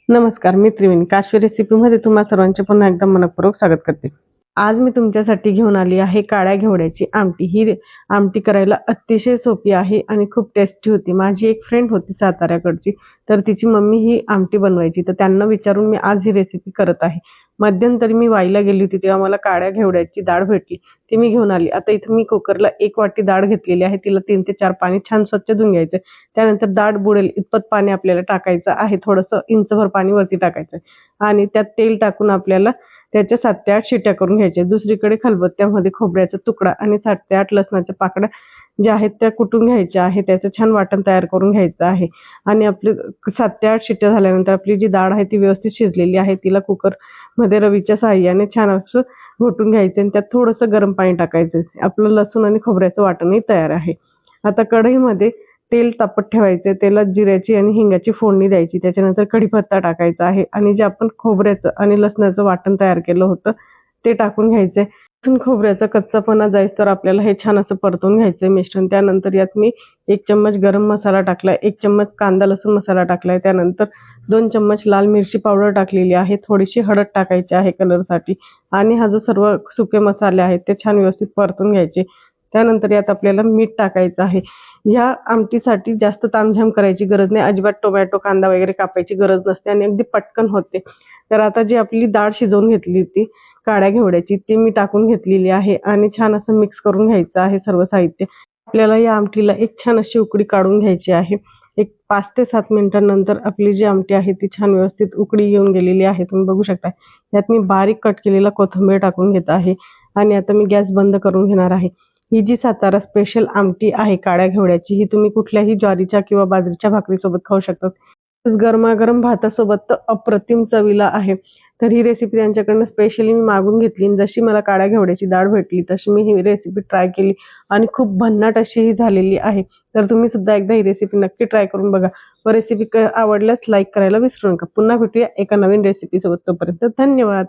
नमस्कार, मी त्रिवेणी काश्वी रेसिपीमध्ये तुम्हा सर्वांचे पुन्हा एकदा मनपूर्वक स्वागत करते. आज मी तुमच्यासाठी घेऊन आली आहे काळ्या घेवड्याची आमटी. ही आमटी करायला अतिशय सोपी आहे आणि खूप टेस्टी होती. माझी एक फ्रेंड होती साताऱ्याकडची, तर तिची मम्मी ही आमटी बनवायची, तर त्यांना विचारून मी आज ही रेसिपी करत आहे. मध्यंतरी मी वाईला गेली होती, तेव्हा मला काळ्या घेवड्याची डाळ भेटली, ती मी घेऊन आली. आता इथं मी कुकरला 1 वाटी डाळ घेतलेली आहे. तिला 3 ते 4 पाणी छान स्वच्छ धुवून घ्यायचं. त्यानंतर डाळ बुडेल इतपत पाणी आपल्याला टाकायचं आहे. थोडंसं इंचभर पाणी वरती टाकायचं आणि त्यात तेल टाकून आपल्याला त्याच्या 7 ते 8 शिट्या करून घ्यायच्या. दुसरीकडे खलबत्त्यामध्ये खोबऱ्याचा तुकडा आणि 7 ते 8 लसणाच्या पाकळ्या ज्या आहेत त्या कुटून घ्यायच्या आहे. त्याचं छान वाटण तयार करून घ्यायचं आहे आणि आपली 7 ते 8 शिट्ट्या झाल्यानंतर आपली जी डाळ आहे ती व्यवस्थित शिजलेली आहे. तिला कुकरमध्ये रवीच्या साहाय्याने छान असं घोटून घ्यायचं आणि त्यात थोडंसं गरम पाणी टाकायचं. आपलं लसूण आणि खोबऱ्याचं वाटणही तयार आहे. आता कढईमध्ये तेल तापत ठेवायचं. तेलात जिऱ्याची आणि हिंगाची फोडणी द्यायची. त्याच्यानंतर कढीपत्ता टाकायचा आहे आणि जे आपण खोबऱ्याचं आणि लसणाचं वाटण तयार केलं होतं ते टाकून घ्यायचंय. लसूण खोबऱ्याचा कच्चापणा जाईस्तोवर आपल्याला हे छान असं परतून घ्यायचंय मिश्रण. त्यानंतर यात मी 1 चम्मच गरम मसाला टाकलाय, 1 चम्मच कांदा लसूण मसाला टाकलाय, त्यानंतर 2 चम्मच लाल मिरची पावडर टाकलेली आहे, थोडीशी हळद टाकायची आहे कलरसाठी आणि हा जो सर्व सुके मसाले आहेत ते छान व्यवस्थित परतून घ्यायचे. त्यानंतर यात आपल्याला मीठ टाकायचं आहे. ह्या आमटीसाठी जास्त तामझाम करायची गरज नाही. अजिबात टोमॅटो, कांदा वगैरे कापायची गरज नसते आणि अगदी पटकन होते. तर आता जी आपली डाळ शिजवून घेतली होती काळ्या घेवड्याची, ती मी टाकून घेतलेली आहे आणि छान असं मिक्स करून घ्यायचं आहे सर्व साहित्य. आपल्याला या आमटीला एक छान अशी उकळी काढून घ्यायची आहे. एक 5 ते 7 मिनिटांनंतर आपली जी आमटी आहे ती छान व्यवस्थित उकळी येऊन गेलेली आहे. तुम्ही बघू शकता. यात मी बारीक कट केलेला कोथिंबीर टाकून घेत आहे आणि आता मी गॅस बंद करून घेणार आहे. ही जी सातारा स्पेशल आमटी आहे काळ्या घेवड्याची, ही तुम्ही कुठल्याही ज्वारीच्या किंवा बाजरीच्या भाकरीसोबत खाऊ शकता. गरमागरम भातासोबत तर अप्रतिम चवीला आहे. तर ही रेसिपी त्यांच्याकडनं स्पेशली मी मागून घेतली आणि जशी मला काळ्या घेवड्याची डाळ भेटली तशी मी ही रेसिपी ट्राय केली आणि खूप भन्नाट अशी ही झालेली आहे. तर तुम्ही सुद्धा एकदा ही रेसिपी नक्की ट्राय करून बघा व रेसिपी आवडल्यास लाईक करायला विसरू नका. पुन्हा भेटूया एका नवीन रेसिपीसोबत. तोपर्यंत धन्यवाद.